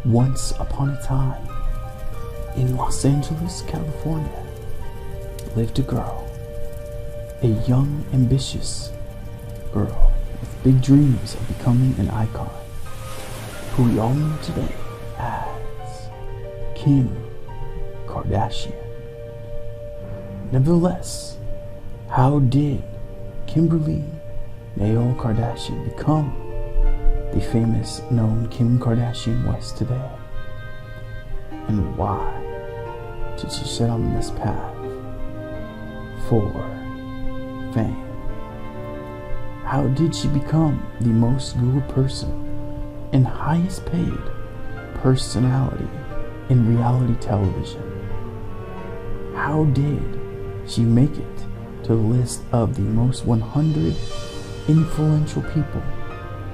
Once upon a time, in Los Angeles, California, lived a girl, a young, ambitious girl with big dreams of becoming an icon, who we all know today as Kim Kardashian. Nevertheless, how did Kimberly Noel Kardashian become the famous known Kim Kardashian West today? And why did she set on this path for fame? How did she become the most Googled person and highest paid personality in reality television? How did she make it to the list of the most 100 influential people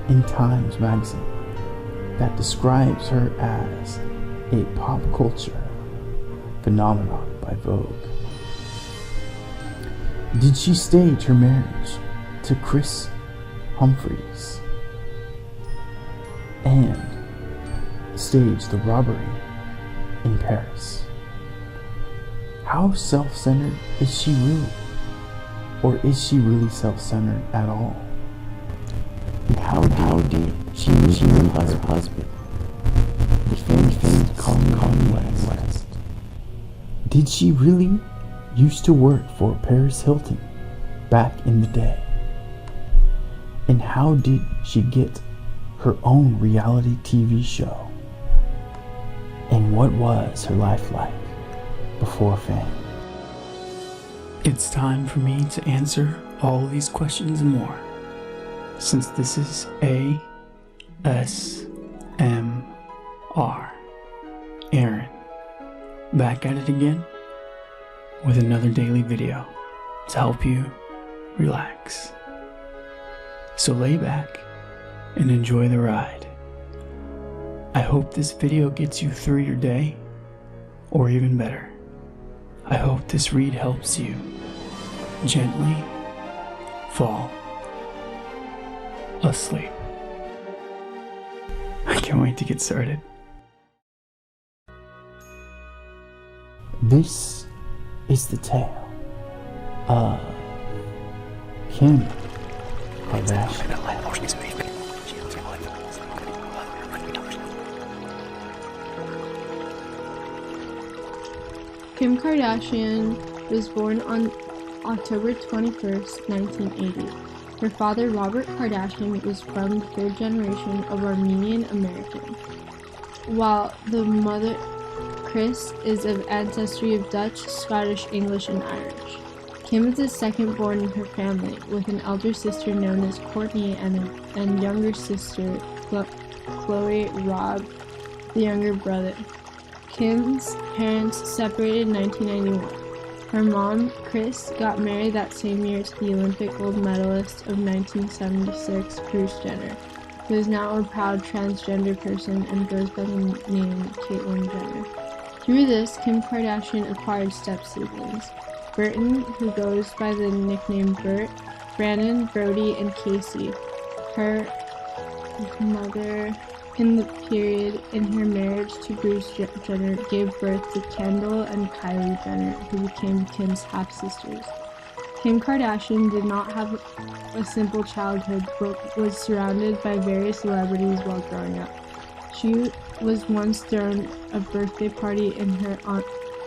in Times magazine that describes her as a pop culture phenomenon by Vogue? Did she stage her marriage to Kris Humphries and stage the robbery in Paris? How self-centered is she really? Or is she really self-centered at all? And how did she meet her husband, the famous Kanye West? Did she really used to work for Paris Hilton back in the day? And how did she get her own reality TV show? And what was her life like before fame? It's time for me to answer all of these questions and more, since this is ASMR. Aaron, back at it again with another daily video to help you relax. So lay back and enjoy the ride. I hope this video gets you through your day, or even better, I hope this read helps you gently fall asleep. I can't wait to get started. This is the tale of Kim Kardashian. Kim Kardashian was born on October 21st, 1980. Her father, Robert Kardashian, was from the third generation of Armenian American, while the mother, Kris, is of ancestry of Dutch, Scottish, English, and Irish. Kim is the second born in her family, with an elder sister known as Courtney and younger sister, Chloe, Rob, the younger brother. Kim's parents separated in 1991. Her mom, Kris, got married that same year to the Olympic gold medalist of 1976, Bruce Jenner, who is now a proud transgender person and goes by the name Caitlyn Jenner. Through this, Kim Kardashian acquired step-siblings: Burton, who goes by the nickname Bert, Brandon, Brody, and Casey. Her mother, in the period in her marriage to Bruce Jenner, gave birth to Kendall and Kylie Jenner, who became Kim's half-sisters. Kim Kardashian did not have a simple childhood, but was surrounded by various celebrities while growing up. She was once thrown a birthday party in her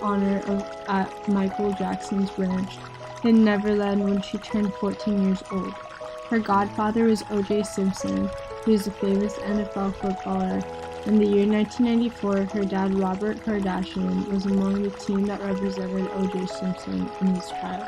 honor at Michael Jackson's ranch in Neverland when she turned 14 years old. Her godfather was O.J. Simpson, who is a famous NFL footballer. In the year 1994, her dad, Robert Kardashian, was among the team that represented O.J. Simpson in this trial.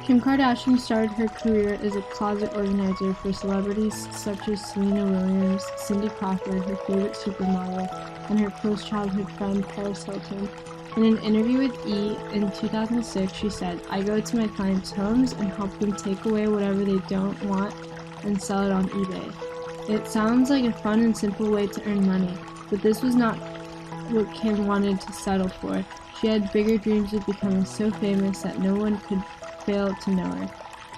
Kim Kardashian started her career as a closet organizer for celebrities such as Serena Williams, Cindy Crawford, her favorite supermodel, and her close childhood friend Paris Hilton. In an interview with E! in 2006, she said, "I go to my clients' homes and help them take away whatever they don't want and sell it on eBay." It sounds like a fun and simple way to earn money, but this was not what Kim wanted to settle for. She had bigger dreams of becoming so famous that no one could fail to know her.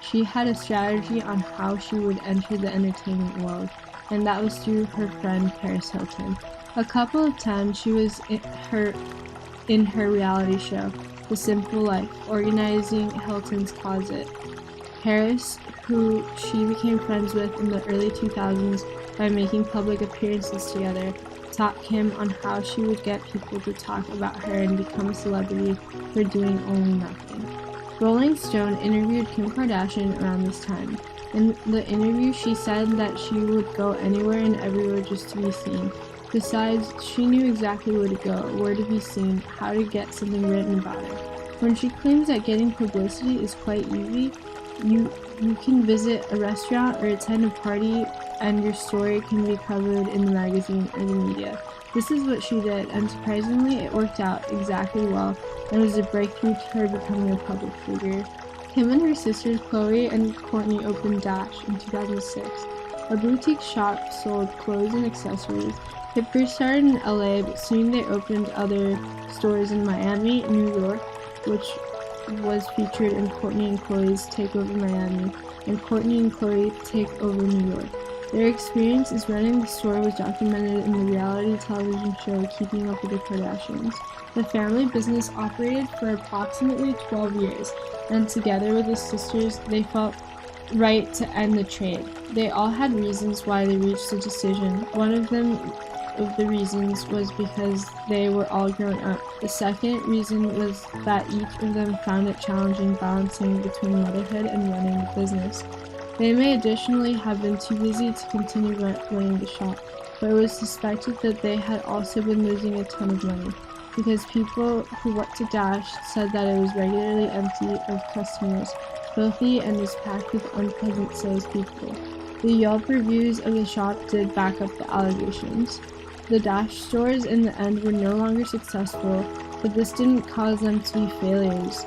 She had a strategy on how she would enter the entertainment world, and that was through her friend Paris Hilton. A couple of times she was in her reality show, The Simple Life, organizing Hilton's closet. Harris, who she became friends with in the early 2000s by making public appearances together, taught Kim on how she would get people to talk about her and become a celebrity for doing only nothing. Rolling Stone interviewed Kim Kardashian around this time. In the interview, she said that she would go anywhere and everywhere just to be seen. Besides, she knew exactly where to go, where to be seen, how to get something written about her. When she claims that getting publicity is quite easy, you can visit a restaurant or attend a party and your story can be covered in the magazine or the media. This is what she did, and surprisingly it worked out exactly well and was a breakthrough to her becoming a public figure. Kim and her sisters Khloe and Kourtney opened Dash in 2006. A boutique shop sold clothes and accessories. It first started in LA, but soon they opened other stores in Miami, New York, which was featured in Kourtney and Khloe's Takeover Miami, and Kourtney and Khloe Takeover New York. Their experiences running the store was documented in the reality television show Keeping Up with the Kardashians. The family business operated for approximately 12 years, and together with the sisters, they felt right to end the trade. They all had reasons why they reached a decision. One of the reasons was because they were all grown up. The second reason was that each of them found it challenging balancing between motherhood and running the business. They may additionally have been too busy to continue running the shop, but it was suspected that they had also been losing a ton of money, because people who worked at Dash said that it was regularly empty of customers, filthy, and was packed with unpleasant salespeople. The Yelp reviews of the shop did back up the allegations. The Dash stores in the end were no longer successful, but this didn't cause them to be failures,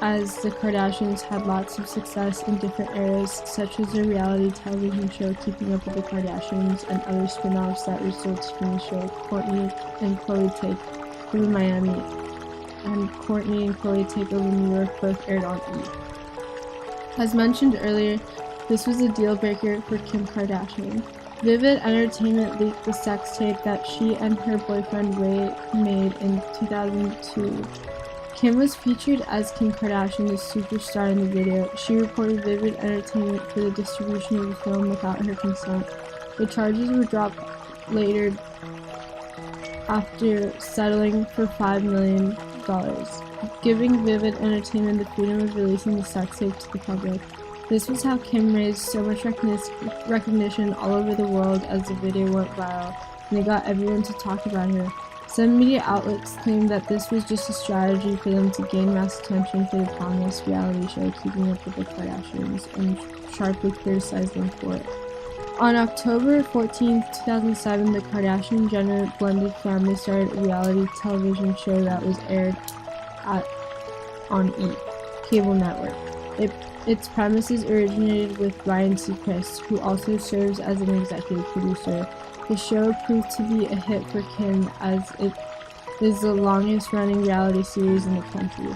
as the Kardashians had lots of success in different eras, such as their reality television show Keeping Up with the Kardashians and other spin-offs that resulted from the show. Kourtney and Khloe Takeover Miami and Kourtney and Khloe Takeover New York both aired on E! As mentioned earlier, this was a deal breaker for Kim Kardashian. Vivid Entertainment leaked the sex tape that she and her boyfriend Ray made in 2002. Kim was featured as Kim Kardashian, the superstar in the video. She reported Vivid Entertainment for the distribution of the film without her consent. The charges were dropped later after settling for $5 million, giving Vivid Entertainment the freedom of releasing the sex tape to the public. This was how Kim raised so much recognition all over the world as the video went viral, and it got everyone to talk about her. Some media outlets claimed that this was just a strategy for them to gain mass attention for the promised reality show Keeping Up with the Kardashians, and sharply criticized them for it. On October 14, 2007, the Kardashian-Jenner blended family started a reality television show that was aired on E! Cable network. Its premises originated with Ryan Seacrest, who also serves as an executive producer. The show proved to be a hit for Kim, as it is the longest-running reality series in the country.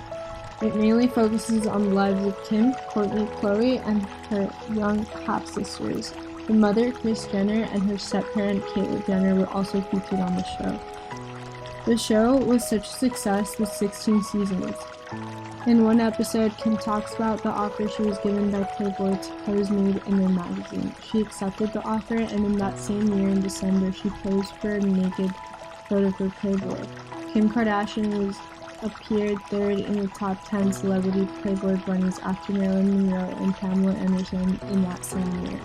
It mainly focuses on the lives of Kim, Kourtney, Khloe, and her young half-sisters. The mother, Kris Jenner, and her step-parent, Caitlyn Jenner, were also featured on the show. The show was such a success with 16 seasons. In one episode, Kim talks about the offer she was given by Playboy to pose nude in their magazine. She accepted the offer, and in that same year, in December, she posed for a naked photo for Playboy. Kim Kardashian appeared third in the top 10 celebrity Playboy bunnies after Marilyn Monroe and Pamela Anderson in that same year.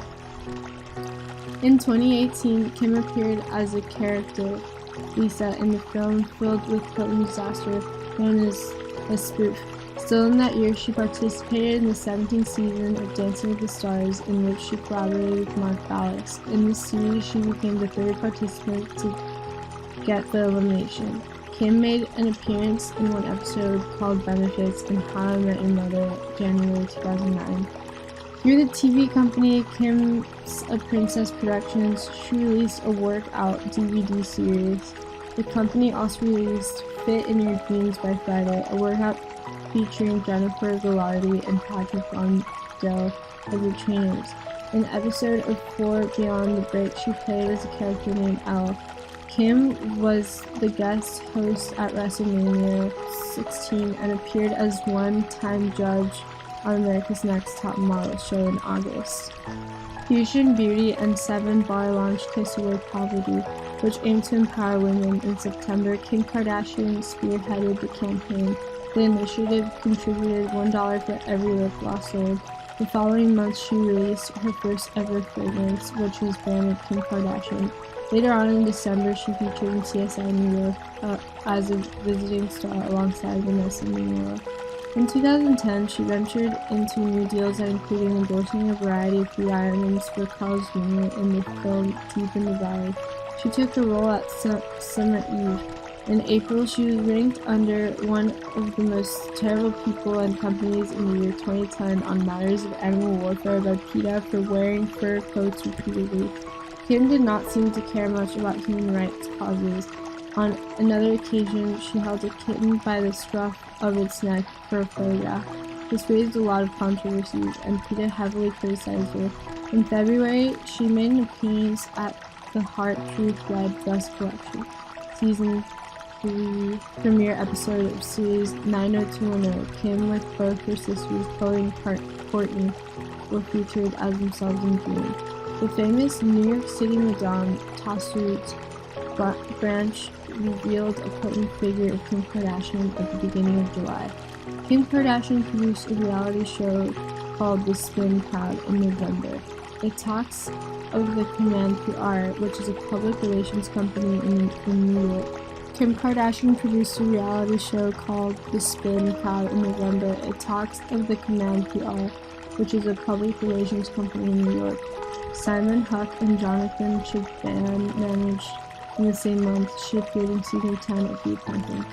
In 2018, Kim appeared as a character, Lisa, in the film filled with potent disaster known as a spoof. Still in that year, she participated in the 17th season of Dancing with the Stars, in which she collaborated with Mark Ballas. In this series, she became the third participant to get the elimination. Kim made an appearance in one episode called Benefits in How I Met Your Mother, January 2009. Through the TV company Kim's A Princess Productions, she released a workout DVD series. The company also released Fit in Your Dreams by Friday, a workout featuring Jennifer Gallardi and Patrick Blondell as the trainers. In an episode of 4 Beyond the Break, she played as a character named Elle. Kim was the guest host at WrestleMania 16 and appeared as one-time judge on America's Next Top Model show in August. Fusion Beauty and 7 Bar launched Kiss Away Poverty, which aimed to empower women. In September, Kim Kardashian spearheaded the campaign. The initiative contributed $1 for every lip gloss sold. The following month, she released her first ever fragrance, which was branded Kim Kardashian. Later on in December, she featured in CSI New York as a visiting star alongside Vanessa and Noel. In 2010, she ventured into new deals that included endorsing a variety of food items for Carl's Jr. in the film Deep in the Valley. She took a role at Summit Eve. In April, she was ranked under one of the most terrible people and companies in the year 2010 on matters of animal warfare by PETA for wearing fur coats repeatedly. Kim did not seem to care much about human rights causes. On another occasion, she held a kitten by the scruff of its neck for a photograph. This raised a lot of controversies, and PETA heavily criticized her. In February, she made an appearance at the Heart Truth Red Dress Collection Season 3 premiere episode of series 90210. Kim, with both her sisters, Chloe and Courtney, were featured as themselves in June. The famous New York City Madame Tussauds branch revealed a potent figure of Kim Kardashian at the beginning of July. Kim Kardashian produced a reality show called The Spin Crowd in November. It talks of the Command PR, which is a public relations company in New York. Kim Kardashian produced a reality show called The Spin Crowd in November. It talks of the Command PR, which is a public relations company in New York. Simon Huck and Jonathan Chibban managed. In the same month, she appeared in season 10 of The Apprentice.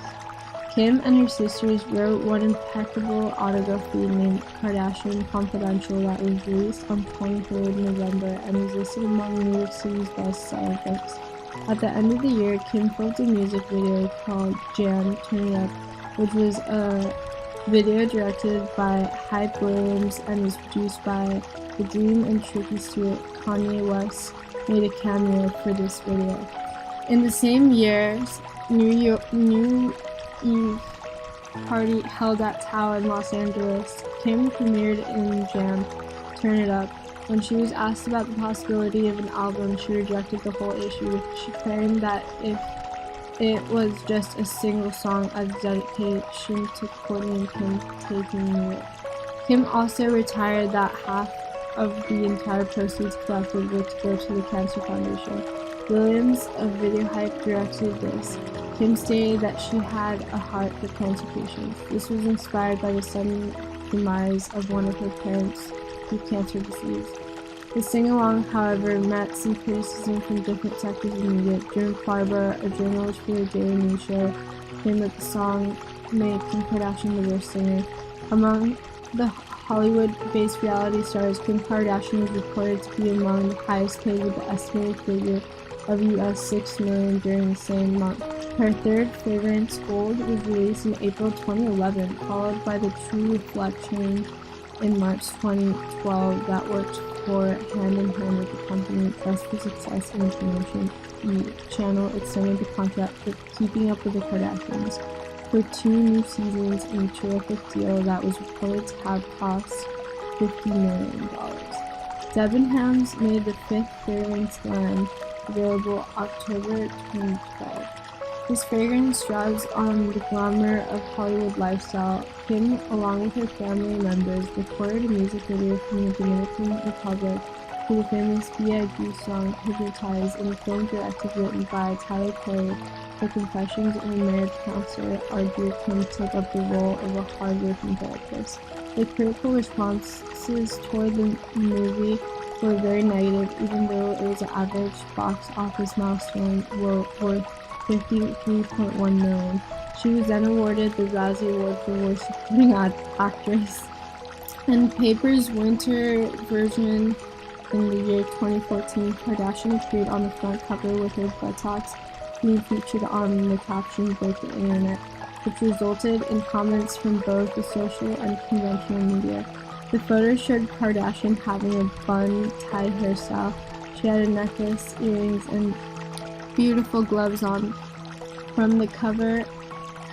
Kim and her sisters wrote one impeccable autography named Kardashian Confidential that was released on 23rd November and was listed among New York City's best-selling books. At the end of the year, Kim filmed a music video called Jam, Turn It Up, which was a video directed by Hype Williams and was produced by The Dream and Tricky Stewart. Kanye West made a cameo for this video. In the same year, New Eve party held at Tao in Los Angeles. Kim premiered in Jam, Turn It Up. When she was asked about the possibility of an album, she rejected the whole issue. She claimed that if it was just a single song as dedication to Courtney and Kim taking New York. Kim also retired that half of the entire proceeds collected were to go to the Cancer Foundation. Williams of Video Hype directed this. Kim stated that she had a heart for cancer patients. This was inspired by the sudden demise of one of her parents through cancer disease. The sing-along, however, met some criticism from different sectors of media. Jim Farber, a journalist for the Daily News Show, claimed that the song made Kim Kardashian the worst singer. Among the Hollywood-based reality stars, Kim Kardashian was reported to be among the highest paid with the estimated figure of US $6 million during the same month. Her third fragrance, Gold, was released in April 2011, followed by the True Reflection in March 2012 that worked for hand-in-hand with the company. Best for Success Information Channel extended the contract for Keeping Up with the Kardashians for 2 new seasons in a terrific deal that was reported to have cost $50 million. Debenhams made the 5th fragrance line available October 2012. This fragrance draws on the glamour of Hollywood lifestyle. Kim, along with her family members, recorded a music video from the Dominican Republic to the famous B.I.G. song Hypnotize in a film directed written by Tyler Perry. For Confessions of a Marriage Counselor, argued Kim took up the role of a hard-working therapist. The critical responses toward the movie were very negative, even though it was an average box office milestone worth $53.1 million. She was then awarded the Razzie Award for Worst Supporting Actress. In Paper's winter version in the year 2014, Kardashian appeared on the front cover with her buttocks being featured on the caption "Break the Internet," which resulted in comments from both the social and conventional media. The photo showed Kardashian having a bun-tied hairstyle. She had a necklace, earrings, and beautiful gloves on. From the cover,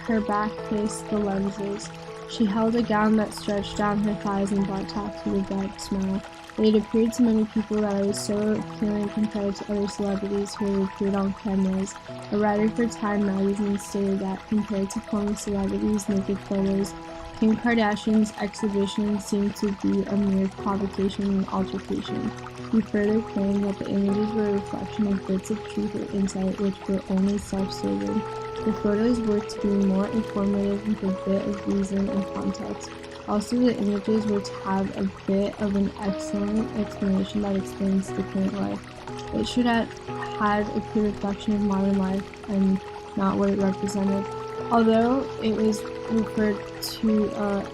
her back faced the lenses. She held a gown that stretched down her thighs and brought talk with a bright smile. It had appeared to many people that I was so appealing compared to other celebrities who had appeared on cameras. A writer for Time magazine stated that, compared to former celebrities' naked photos, Kim Kardashian's exhibition seemed to be a mere provocation and altercation. He further claimed that the images were a reflection of bits of truth or insight which were only self-serving. The photos were to be more informative with a bit of reason and context. Also, the images were to have a bit of an excellent explanation that explains the current life. It should have had a clear reflection of modern life and not what it represented. Although it was referred to a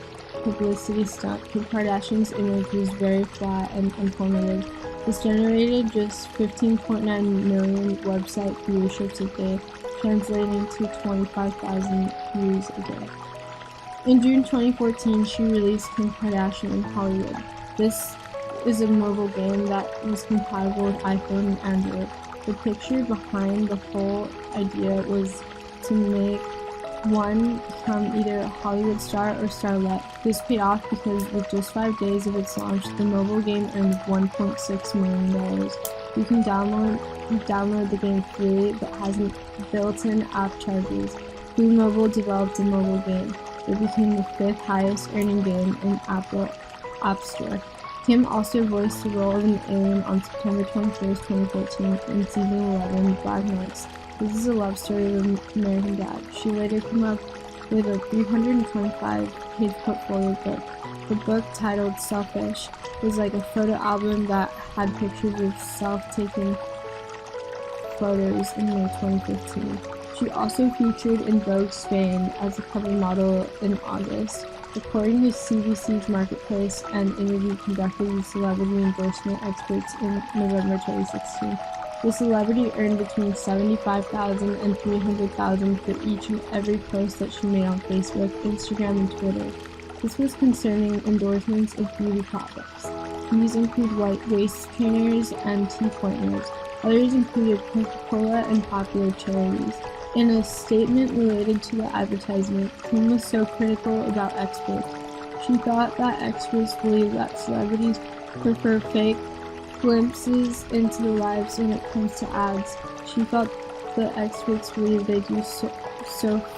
publicity stunt, Kim Kardashian's image was very flat and informative. This generated just 15.9 million website viewerships a day, translating to 25,000 views a day. In June 2014, she released Kim Kardashian in Hollywood. This is a mobile game that was compatible with iPhone and Android. The picture behind the whole idea was to make one become either a Hollywood star or starlet. This paid off because with just 5 days of its launch, the mobile game earned $1.6 million. You can download the game free but has built-in app charges. Blue Mobile developed a mobile game. It became the 5th highest earning game in Apple App Store. Kim also voiced the role of an alien on September 21st, 2014 in season 11 Black Notes. This is a love story of an American dad. She later came up with a 325-page portfolio book. The book, titled Selfish, was like a photo album that had pictures of self-taken photos in May 2015. She also featured in Vogue Spain as a cover model in August. According to CBC's Marketplace, an interview conducted with celebrity endorsement experts in November 2016, the celebrity earned between $75,000 and $300,000 for each and every post that she made on Facebook, Instagram, and Twitter. This was concerning endorsements of beauty products. These include white waist trainers and tea pointers. Others included Coca-Cola and popular charities. In a statement related to the advertisement, Kim was so critical about experts. She thought that experts believe that celebrities prefer fake glimpses into their lives when it comes to ads. She felt the experts believe they do so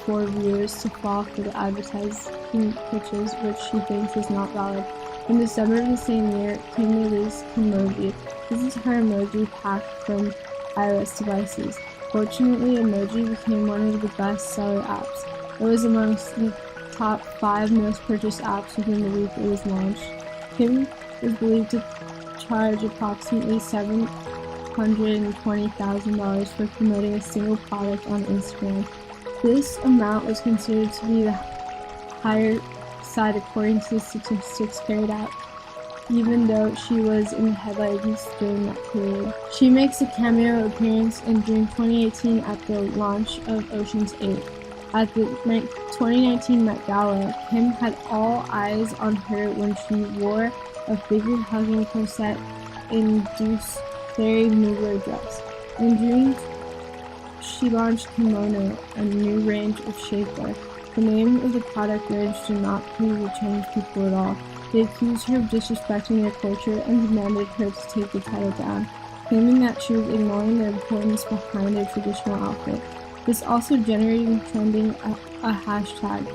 for viewers to fall for the advertising pitches, which she thinks is not valid. In December of the same year, Kim released Emoji. This is her emoji pack from iOS devices. Fortunately, Emoji became one of the best-seller apps. It was amongst the top 5 most purchased apps within the week it was launched. Kim was believed to charge approximately $720,000 for promoting a single product on Instagram. This amount was considered to be the higher side according to the statistics carried out, even though she was in the headlines during that period. She makes a cameo appearance in June 2018 at the launch of Ocean's 8. At the 2019 Met Gala, Kim had all eyes on her when she wore a figure-hugging corset-induced Larry Mugler dress. In June, she launched Kimono, a new range of shapewear. The name of the product range did not please the Chinese people at all. They accused her of disrespecting their culture and demanded her to take the title down, claiming that she was ignoring the importance behind their traditional outfit. This also generated trending a hashtag,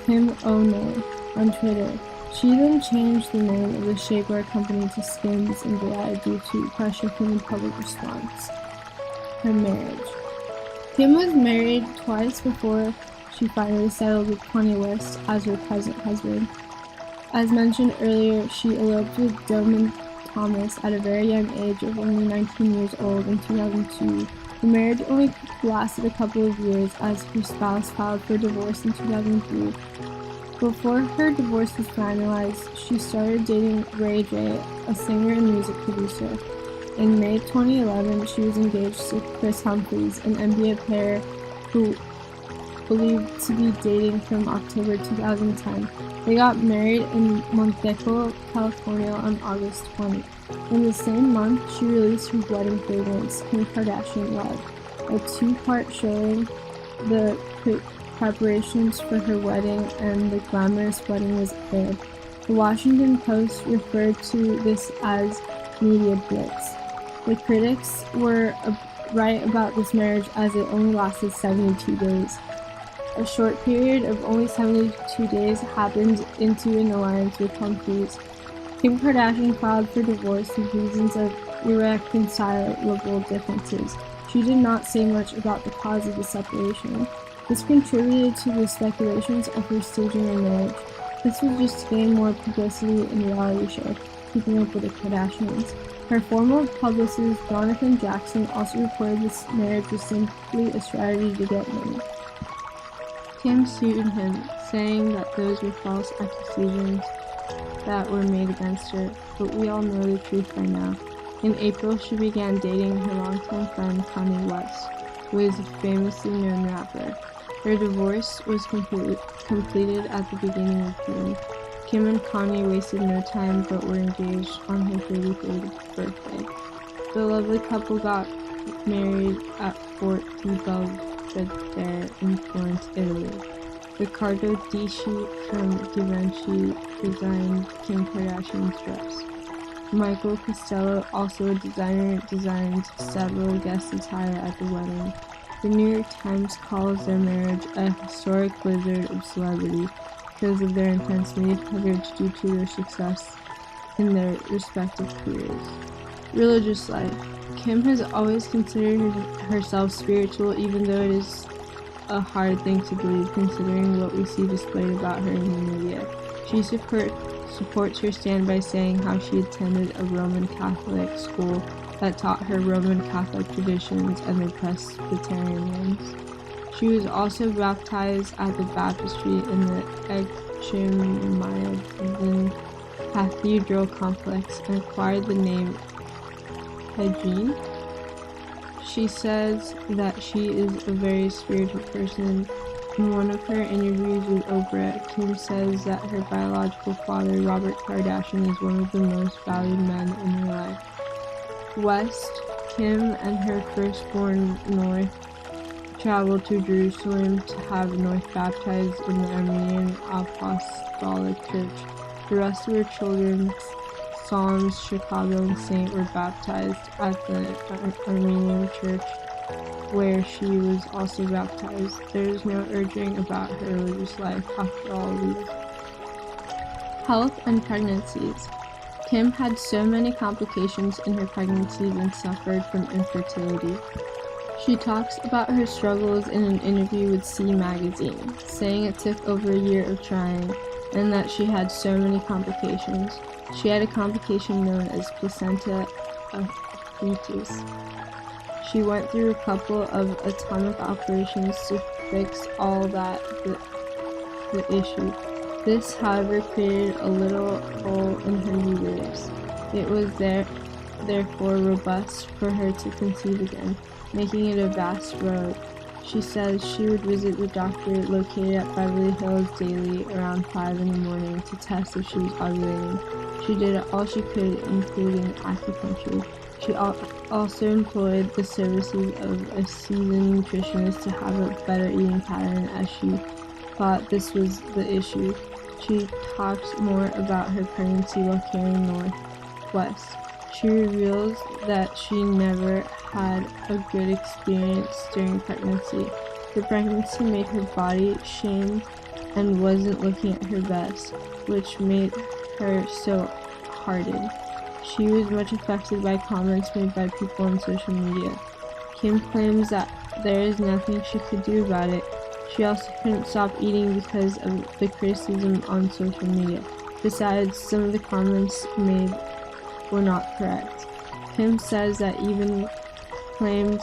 #KimOno, on Twitter. She then changed the name of the shapewear company to Skims in July due to pressure from the public response. Her marriage. Kim was married twice before she finally settled with Kanye West as her present husband. As mentioned earlier, she eloped with Doman Thomas at a very young age of only 19 years old in 2002. The marriage only lasted a couple of years as her spouse filed for divorce in 2003. Before her divorce was finalized, she started dating Ray J, a singer and music producer. In May 2011, she was engaged to Kris Humphries, an NBA player who believed to be dating from October 2010. They got married in Montejo, California on August 20. In the same month, she released her wedding fragrance, Kim Kardashian Love. a two-part showing the preparations for her wedding and the glamorous wedding was aired. The Washington Post referred to this as media blitz. The critics were right about this marriage as it only lasted 72 days. A short period of only 72 days happened into an alliance with Humphries. Kim Kardashian filed for divorce with reasons of irreconcilable differences. She did not say much about the cause of the separation. This contributed to the speculations of her staging her marriage. This was just to gain more publicity in the reality show, Keeping Up with the Kardashians. Her former publicist, Jonathan Jackson, also reported this marriage was simply a strategy to get money. Kim sued him, saying that those were false accusations that were made against her, but we all know the truth by now. In April, she began dating her longtime friend Kanye West, who is a famously known rapper. Her divorce was completed at the beginning of June. Kim and Kanye wasted no time but were engaged on her 33rd birthday. The lovely couple got married at Fort di Belvedere in Florence, Italy. Riccardo Dici from Givenchy designed Kim Kardashian's dress. Michael Costello, also a designer, designed several guest attire at the wedding. The New York Times calls their marriage a historic blizzard of celebrity because of their intense media coverage due to their success in their respective careers. Religious life. Kim has always considered herself spiritual, even though it is a hard thing to believe considering what we see displayed about her in the media. She supports her stand by saying how she attended a Roman Catholic school that taught her Roman Catholic traditions and the Presbyterian ones. She was also baptized at the baptistry in the Echimaidan Cathedral complex and acquired the name Hedgene. She says that she is a very spiritual person. In one of her interviews with Oprah, Kim says that her biological father, Robert Kardashian, is one of the most valued men in her life. West, Kim and her firstborn North traveled to Jerusalem to have North baptized in the Armenian Apostolic Church. The rest of her children, Psalms, Chicago, and Saint, were baptized at the Armenian Church, where she was also baptized. There is no urging about her religious life after all these. Health and pregnancies. Kim had so many complications in her pregnancies and suffered from infertility. She talks about her struggles in an interview with C Magazine, saying it took over a year of trying, and that she had so many complications. She had a complication known as placenta fetus. She went through a couple of atomic operations to fix all that the issue. This, however, created a little hole in her uterus. It was therefore robust for her to conceive again, making it a vast road. She says she would visit the doctor located at Beverly Hills daily around 5 in the morning to test if she was ovulating. She did all she could, including acupuncture. She also employed the services of a seasoned nutritionist to have a better eating pattern, as she thought this was the issue. She talks more about her pregnancy while carrying Northwest. She reveals that she never had a good experience during pregnancy. The pregnancy made her body shame and wasn't looking at her best, which made her so hardened. She was much affected by comments made by people on social media. Kim claims that there is nothing she could do about it. She also couldn't stop eating because of the criticism on social media. Besides, some of the comments made were not correct. Kim says that even claimed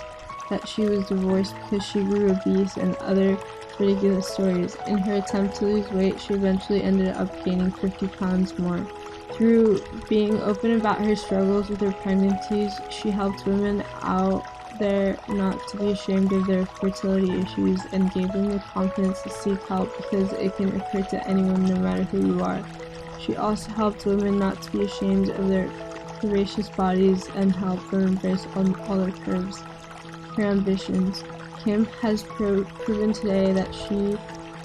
that she was divorced because she grew obese and other ridiculous stories. In her attempt to lose weight, she eventually ended up gaining 50 pounds more. Through being open about her struggles with her pregnancies, she helped women out there not to be ashamed of their fertility issues and gave them the confidence to seek help because it can occur to anyone no matter who you are. She also helped women not to be ashamed of their curvaceous bodies and helped them embrace all their curves. her ambitions. Kim has proven today that she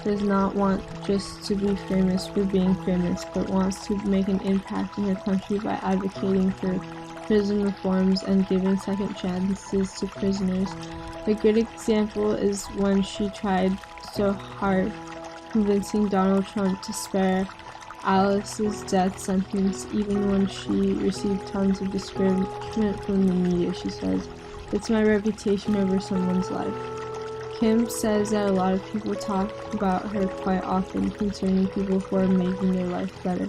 does not want just to be famous for being famous, but wants to make an impact in her country by advocating for prison reforms and giving second chances to prisoners. A good example is when she tried so hard convincing Donald Trump to spare Alice's death sentence, even when she received tons of discouragement from the media. She says, "It's my reputation over someone's life." Kim says that a lot of people talk about her quite often concerning people who are making their life better.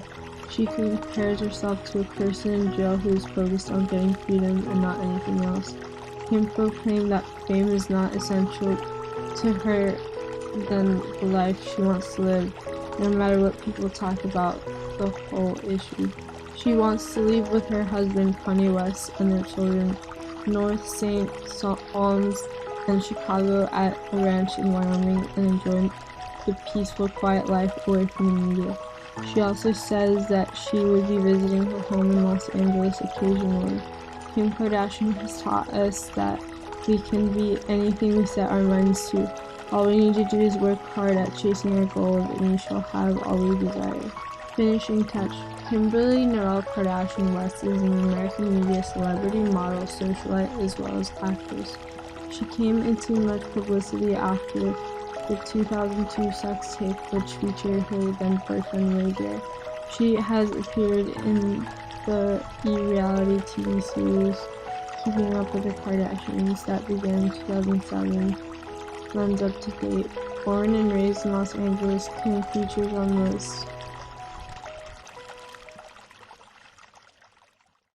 She compares herself to a person in jail who is focused on getting freedom and not anything else. Kim proclaimed that fame is not essential to her than the life she wants to live, no matter what people talk about the whole issue. She wants to live with her husband Kanye West and their children, North St. Alms and Chicago at a ranch in Wyoming, and enjoy the peaceful, quiet life away from the media. She also says that she would be visiting her home in Los Angeles occasionally. Kim Kardashian has taught us that we can be anything we set our minds to. All we need to do is work hard at chasing our goals, and we shall have all we desire. Finishing touch. Kimberly Noel Kardashian West is an American media celebrity, model, socialite, as well as actress. She came into much publicity after the 2002 sex tape, which featured her then-boyfriend Ray J. She has appeared in the reality TV series Keeping Up with the Kardashians that began in 2007, runs up to date. Born and raised in Los Angeles, Kim features on the